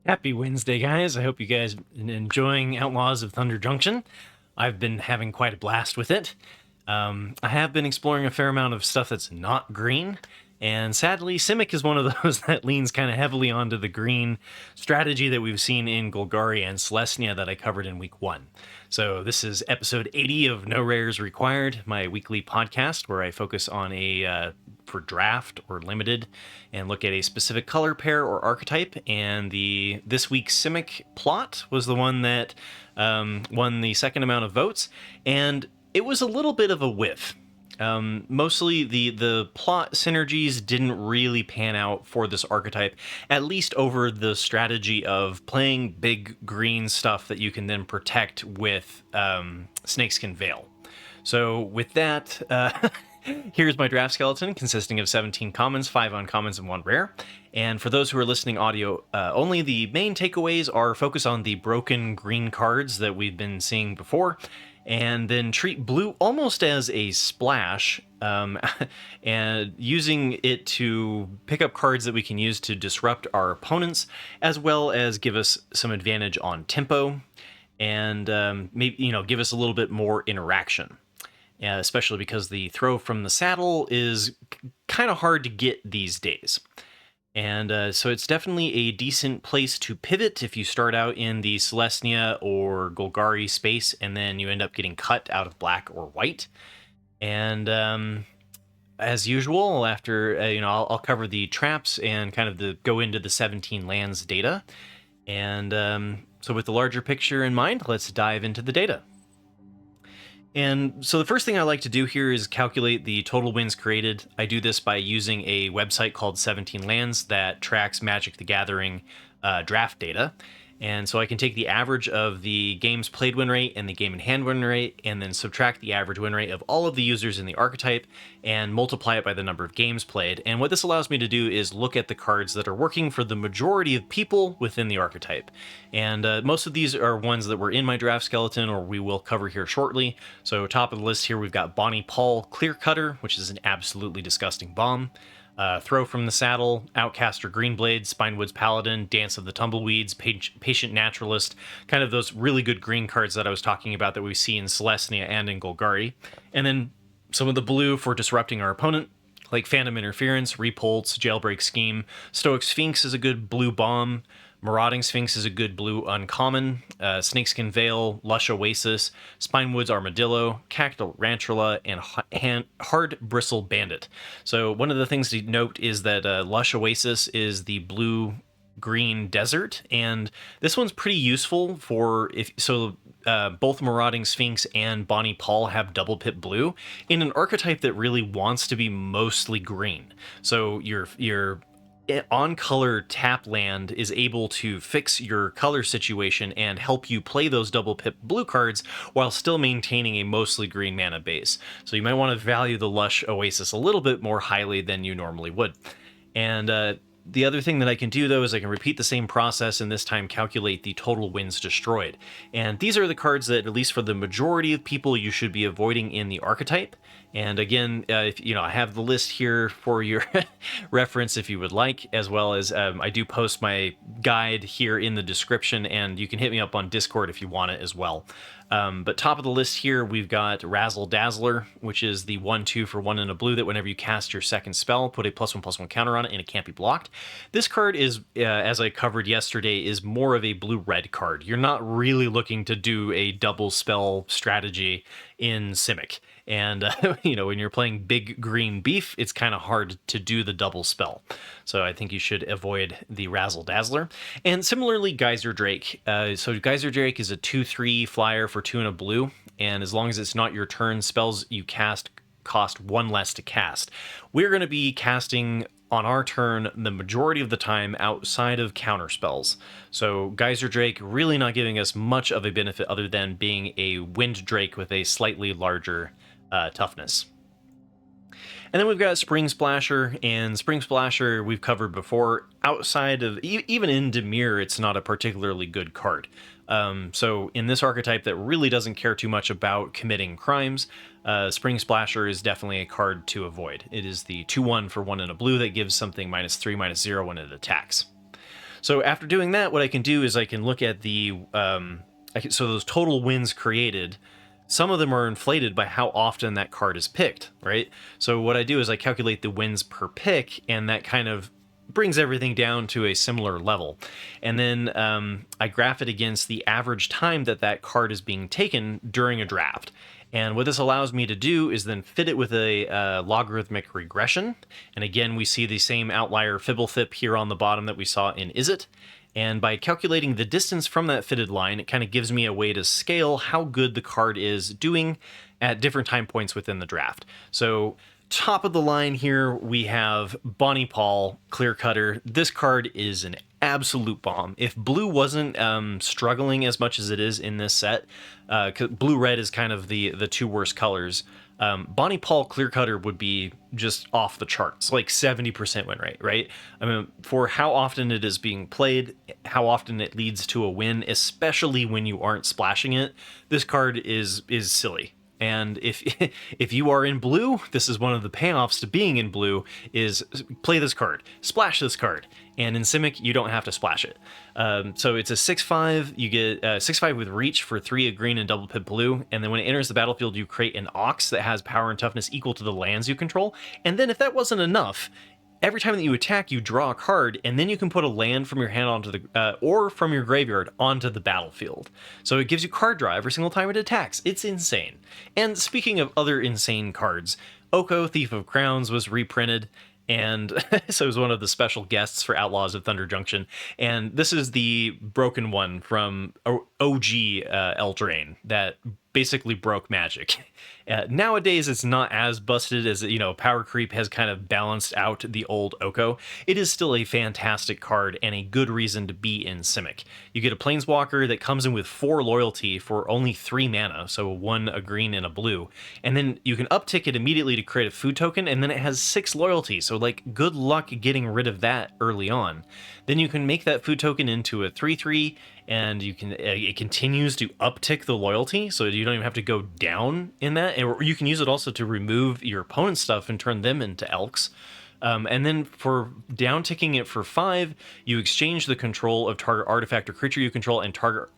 Happy Wednesday, guys. I hope you guys been enjoying Outlaws of Thunder Junction. I've been having quite a blast with it. I have been exploring a fair amount of stuff that's not green, and sadly, Simic is one of those that leans kind of heavily onto the green strategy that we've seen in Golgari and Selesnya that I covered in week 1. So this is episode 80 of No Rares Required, my weekly podcast where I focus on for draft or limited and look at a specific color pair or archetype. And this week's Simic plot was the one that won the second amount of votes, and it was a little bit of a whiff. Mostly the plot synergies didn't really pan out for this archetype, at least over the strategy of playing big green stuff that you can then protect with Snakeskin Veil. So with that, here's my draft skeleton consisting of 17 commons, 5 uncommons, and 1 rare. And for those who are listening audio only, the main takeaways are focus on the broken green cards that we've been seeing before, and then treat blue almost as a splash, and using it to pick up cards that we can use to disrupt our opponents, as well as give us some advantage on tempo, and maybe give us a little bit more interaction. Especially because the throw from the saddle is kind of hard to get these days. And so it's definitely a decent place to pivot if you start out in the Selesnya or Golgari space and then you end up getting cut out of black or white. And as usual, after, I'll cover the traps and kind of go into the 17 lands data. And so with the larger picture in mind, let's dive into the data. And so the first thing I like to do here is calculate the total wins created. I do this by using a website called 17 Lands that tracks Magic the Gathering draft data. And so I can take the average of the games played win rate and the game in hand win rate, and then subtract the average win rate of all of the users in the archetype and multiply it by the number of games played. And what this allows me to do is look at the cards that are working for the majority of people within the archetype. And most of these are ones that were in my draft skeleton or we will cover here shortly. So top of the list here, we've got Bonnie Paul Clear Cutter, which is an absolutely disgusting bomb. Throw from the Saddle, Outcaster Greenblade, Spinewood's Paladin, Dance of the Tumbleweeds, Patient Naturalist, kind of those really good green cards that I was talking about that we see in Selesnya and in Golgari. And then some of the blue for disrupting our opponent, like Phantom Interference, Repulse, Jailbreak Scheme. Stoic Sphinx is a good blue bomb. Marauding Sphinx is a good blue uncommon. Snakeskin Veil, Lush Oasis, Spinewood's Armadillo, Cactal Rantrula, and Hard Bristle Bandit. So one of the things to note is that Lush Oasis is the blue-green desert, and this one's pretty useful for both Marauding Sphinx and Bonnie Paul have double pip blue in an archetype that really wants to be mostly green. So your on-color tap land is able to fix your color situation and help you play those double pip blue cards while still maintaining a mostly green mana base. So you might want to value the Lush Oasis a little bit more highly than you normally would. And the other thing that I can do, though, is I can repeat the same process and this time calculate the total wins destroyed. And these are the cards that, at least for the majority of people, you should be avoiding in the archetype. And again, I have the list here for your reference if you would like, as well as I do post my guide here in the description, and you can hit me up on Discord if you want it as well. But top of the list here, we've got Razzle Dazzler, which is the 1/2 for 1 and a blue that whenever you cast your second spell, put a +1/+1 counter on it and it can't be blocked. This card is, as I covered yesterday, is more of a blue-red card. You're not really looking to do a double spell strategy in Simic. And, when you're playing big green beef, it's kind of hard to do the double spell. So I think you should avoid the Razzle Dazzler. And similarly, Geyser Drake. So Geyser Drake is a 2/3 flyer for 2 and a blue. And as long as it's not your turn, spells you cast cost 1 less to cast. We're going to be casting on our turn the majority of the time outside of counterspells. So Geyser Drake really not giving us much of a benefit other than being a Wind Drake with a slightly larger toughness. And then we've got Spring Splasher, and Spring Splasher we've covered before. Outside of, even in Dimir, it's not a particularly good card. So in this archetype that really doesn't care too much about committing crimes, Spring Splasher is definitely a card to avoid. It is the 2/1 for 1 and a blue that gives something -3/-0 when it attacks. So after doing that, what I can do is I can look at the so those total wins created. Some of them are inflated by how often that card is picked, right? So what I do is I calculate the wins per pick, and that kind of brings everything down to a similar level. And then I graph it against the average time that that card is being taken during a draft. And what this allows me to do is then fit it with a logarithmic regression. And again, we see the same outlier Fibblethip here on the bottom that we saw in Izzet. And by calculating the distance from that fitted line, it kind of gives me a way to scale how good the card is doing at different time points within the draft. So top of the line here, we have Bonnie Paul, Clear Cutter. This card is an absolute bomb. If blue wasn't struggling as much as it is in this set, blue-red is kind of the two worst colors, Bonnie Paul Clear Cutter would be just off the charts, like 70% win rate, right? I mean, for how often it is being played, how often it leads to a win, especially when you aren't splashing it, this card is silly. And if you are in blue, this is one of the payoffs to being in blue, is play this card, splash this card. And in Simic, you don't have to splash it. So it's a 6/5, you get 6/5 with reach for 3 of green and double pip blue, and then when it enters the battlefield, you create an Ox that has power and toughness equal to the lands you control. And then if that wasn't enough, every time that you attack, you draw a card, and then you can put a land from your hand onto the or from your graveyard onto the battlefield. So it gives you card draw every single time it attacks. It's insane. And speaking of other insane cards, Oko, Thief of Crowns, was reprinted, and so it was one of the special guests for Outlaws of Thunder Junction. And this is the broken one from OG Eldraine that basically broke Magic. Nowadays, it's not as busted as, power creep has kind of balanced out the old Oko. It is still a fantastic card and a good reason to be in Simic. You get a Planeswalker that comes in with 4 loyalty for only 3 mana, so 1, a green, and a blue. And then you can uptick it immediately to create a food token, and then it has 6 loyalty, so good luck getting rid of that early on. Then you can make that food token into a 3/3, and you can it continues to uptick the loyalty, so you don't even have to go down in that. Or you can use it also to remove your opponent's stuff and turn them into elks. And then for down ticking it for 5, you exchange the control of target artifact or creature you control and target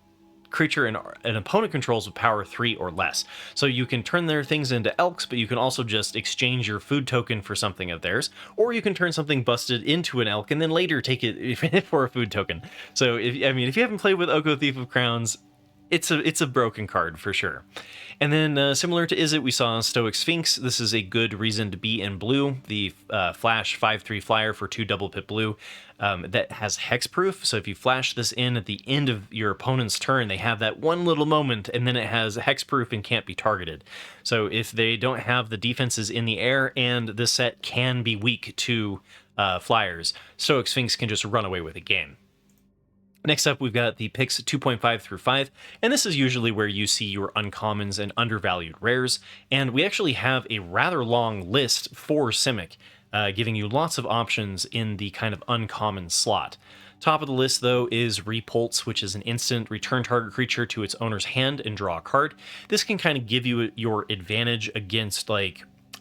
creature an opponent controls with power 3 or less. So you can turn their things into elks, but you can also just exchange your food token for something of theirs, or you can turn something busted into an elk and then later take it for a food token. So if you haven't played with Oko Thief of Crowns, it's a broken card for sure. And then similar to Izzet, we saw Stoic Sphinx. This is a good reason to be in blue. The flash 5/3 flyer for 2 double pip blue that has hexproof. So if you flash this in at the end of your opponent's turn, they have that one little moment, and then it has hexproof and can't be targeted. So if they don't have the defenses in the air, and this set can be weak to flyers, Stoic Sphinx can just run away with the game. Next up, we've got the picks 2.5 through 5, and this is usually where you see your uncommons and undervalued rares, and we actually have a rather long list for Simic, giving you lots of options in the kind of uncommon slot. Top of the list, though, is Repulse, which is an instant return target creature to its owner's hand and draw a card. This can kind of give you your advantage against,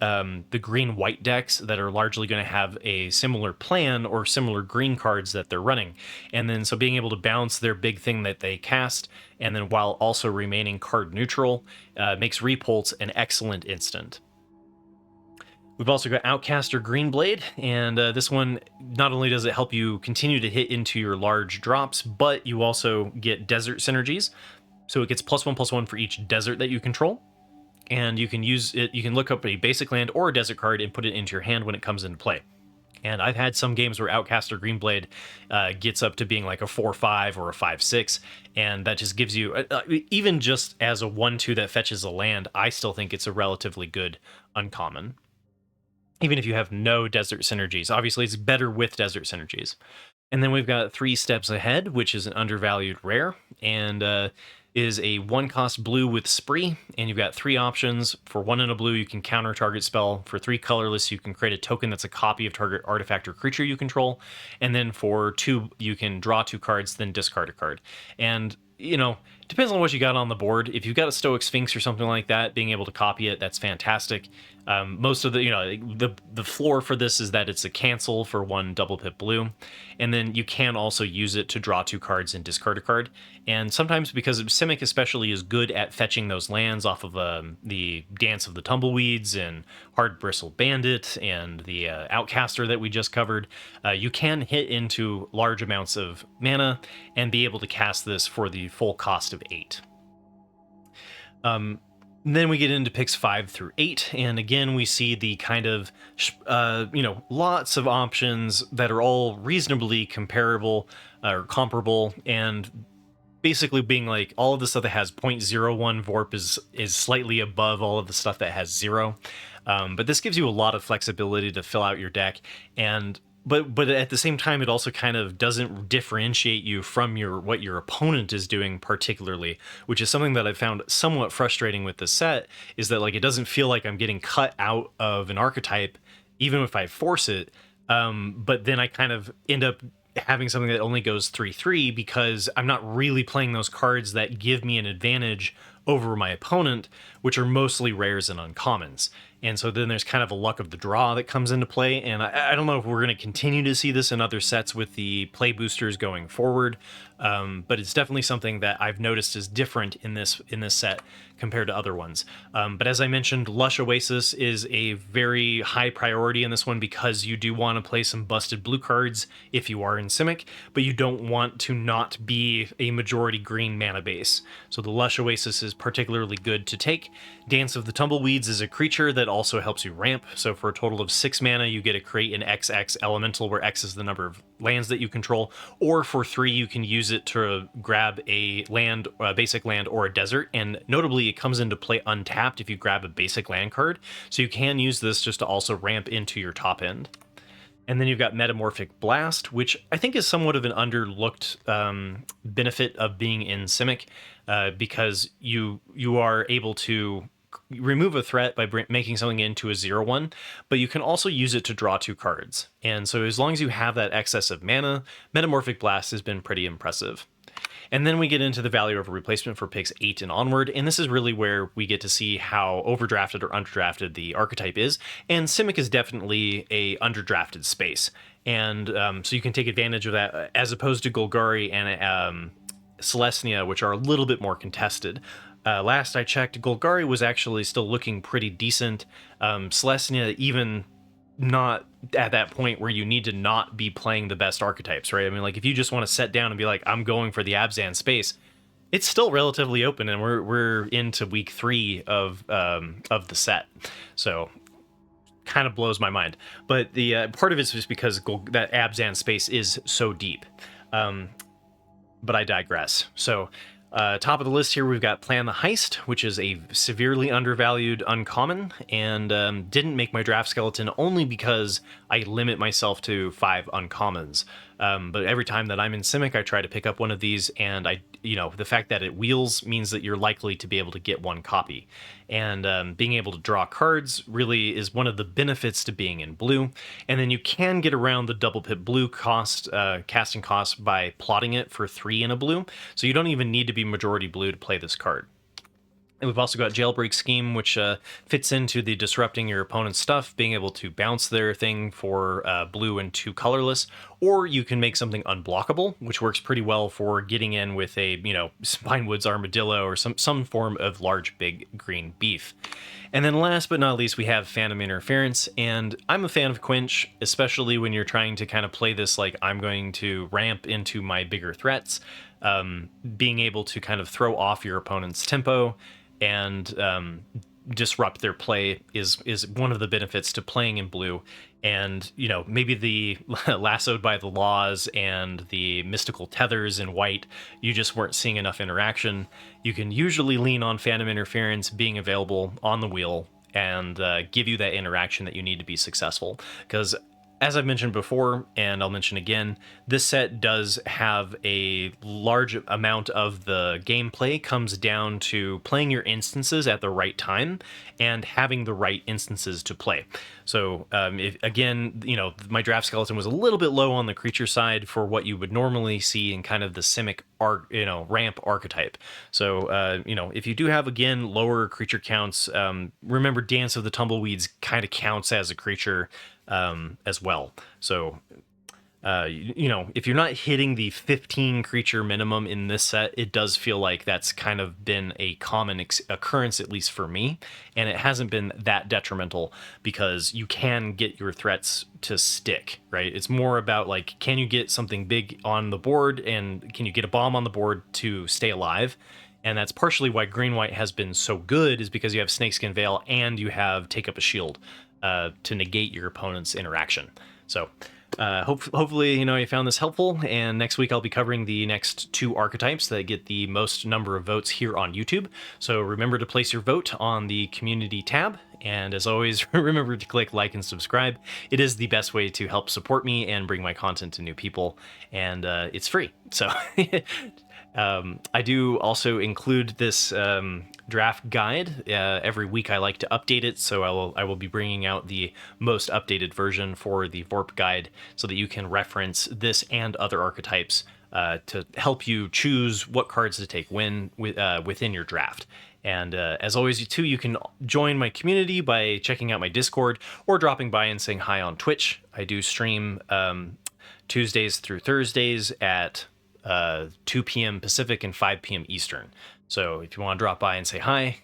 the green-white decks that are largely going to have a similar plan or similar green cards that they're running. And then so being able to bounce their big thing that they cast, and then while also remaining card neutral, makes Repulse an excellent instant. We've also got Outcaster Greenblade, and this one, not only does it help you continue to hit into your large drops, but you also get desert synergies. So it gets +1/+1 for each desert that you control. And you can use it, you can look up a basic land or a desert card and put it into your hand when it comes into play. And I've had some games where Outcaster Greenblade gets up to being like a 4/5 or a 5/6, and that just gives you, even just as a 1/2 that fetches a land, I still think it's a relatively good uncommon. Even if you have no desert synergies. Obviously, it's better with desert synergies. And then we've got 3 Steps Ahead, which is an undervalued rare, and is a 1-cost blue with Spree, and you've got 3 options. For 1 and a blue, you can counter target spell. For 3 colorless, you can create a token that's a copy of target artifact or creature you control. And then for 2, you can draw 2 cards, then discard a card. And, depends on what you got on the board. If you've got a Stoic Sphinx or something like that, being able to copy it, that's fantastic. Most of the, the floor for this is that it's a cancel for 1 double pip blue, and then you can also use it to draw 2 cards and discard a card. And sometimes, because Simic especially is good at fetching those lands off of the Dance of the Tumbleweeds and Hard Bristle Bandit and the Outcaster that we just covered, you can hit into large amounts of mana and be able to cast this for the full cost of 8. Then we get into picks 5 through 8, and again we see the kind of, lots of options that are all reasonably comparable or comparable, and basically being like all of the stuff that has 0.01 Vorp is slightly above all of the stuff that has 0. But this gives you a lot of flexibility to fill out your deck, and but at the same time, it also kind of doesn't differentiate you from what your opponent is doing particularly, which is something that I found somewhat frustrating with the set, is that like it doesn't feel like I'm getting cut out of an archetype, even if I force it. But then I kind of end up having something that only goes 3/3 because I'm not really playing those cards that give me an advantage over my opponent, which are mostly rares and uncommons. And so then there's kind of a luck of the draw that comes into play. And I don't know if we're going to continue to see this in other sets with the play boosters going forward. But it's definitely something that I've noticed is different in this set compared to other ones. But as I mentioned, Lush Oasis is a very high priority in this one because you do want to play some busted blue cards if you are in Simic, but you don't want to not be a majority green mana base. So the Lush Oasis is particularly good to take. Dance of the Tumbleweeds is a creature that also helps you ramp. So for a total of 6 mana, you get to create an XX elemental, where X is the number of lands that you control, or for 3 you can use it to grab a land, a basic land, or a desert. And notably, it comes into play untapped if you grab a basic land card, so you can use this just to also ramp into your top end. And then you've got Metamorphic Blast, which I think is somewhat of an underlooked benefit of being in Simic, because you are able to remove a threat by making something into a 0/1, but you can also use it to draw 2 cards. And so as long as you have that excess of mana, Metamorphic Blast has been pretty impressive. And then we get into the value of a replacement for picks 8 and onward, and this is really where we get to see how overdrafted or underdrafted the archetype is, and Simic is definitely a underdrafted space. And so you can take advantage of that, as opposed to Golgari and Celestia, which are a little bit more contested. Last I checked, Golgari was actually still looking pretty decent. Celestia even not at that point where you need to not be playing the best archetypes, right? I mean, like if you just want to set down and be like, I'm going for the Abzan space, it's still relatively open, and we're into week 3 of the set, so kind of blows my mind. But the part of it's just because that Abzan space is so deep. But I digress. So top of the list here, we've got Plan the Heist, which is a severely undervalued uncommon, and didn't make my draft skeleton only because I limit myself to 5 uncommons. But every time that I'm in Simic, I try to pick up one of these, and the fact that it wheels means that you're likely to be able to get 1 copy. And being able to draw cards really is one of the benefits to being in blue. And then you can get around the double pip blue casting cost by plotting it for 3 in a blue. So you don't even need to be majority blue to play this card. And we've also got Jailbreak Scheme, which fits into the disrupting your opponent's stuff, being able to bounce their thing for blue and 2 colorless, or you can make something unblockable, which works pretty well for getting in with a, Spinewoods Armadillo or some form of large, big green beef. And then last but not least, we have Phantom Interference, and I'm a fan of Quench, especially when you're trying to kind of play this like I'm going to ramp into my bigger threats. Being able to kind of throw off your opponent's tempo and disrupt their play is one of the benefits to playing in blue. And maybe the Lassoed by the Laws and the Mystical Tethers in white, you just weren't seeing enough interaction. You can usually lean on Phantom Interference being available on the wheel and give you that interaction that you need to be successful, because as I've mentioned before, and I'll mention again, this set does have a large amount of the gameplay comes down to playing your instances at the right time and having the right instances to play. So, if, again, my draft skeleton was a little bit low on the creature side for what you would normally see in kind of the Simic ramp archetype. So, if you do have, again, lower creature counts, remember Dance of the Tumbleweeds kind of counts as a creature as well. So, if you're not hitting the 15 creature minimum in this set, it does feel like that's kind of been a common occurrence, at least for me. And it hasn't been that detrimental because you can get your threats to stick, right? It's more about like, can you get something big on the board and can you get a bomb on the board to stay alive? And that's partially why green-white has been so good, is because you have Snakeskin Veil and you have Take Up a Shield to negate your opponent's interaction. So hopefully, you found this helpful, and next week I'll be covering the next 2 archetypes that get the most number of votes here on YouTube. So remember to place your vote on the community tab, and as always, remember to click like and subscribe. It is the best way to help support me and bring my content to new people, and it's free. So I do also include this draft guide every week. I like to update it, so I will be bringing out the most updated version for the VORP guide so that you can reference this and other archetypes to help you choose what cards to take when within your draft. And as always, too, you can join my community by checking out my Discord or dropping by and saying hi on Twitch. I do stream Tuesdays through Thursdays at 2 p.m. Pacific and 5 p.m. Eastern. So if you want to drop by and say hi,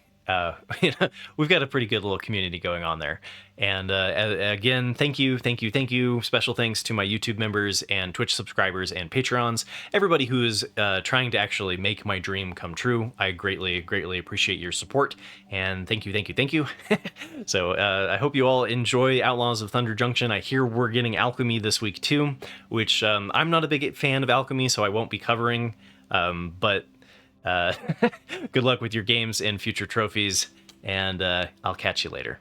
we've got a pretty good little community going on there. And again, thank you. Special thanks to my YouTube members and Twitch subscribers and Patreons, everybody who is trying to actually make my dream come true. I greatly appreciate your support, and thank you. So I hope you all enjoy Outlaws of Thunder Junction. I hear we're getting Alchemy this week too, which I'm not a big fan of Alchemy, so I won't be covering, but good luck with your games and future trophies, and I'll catch you later.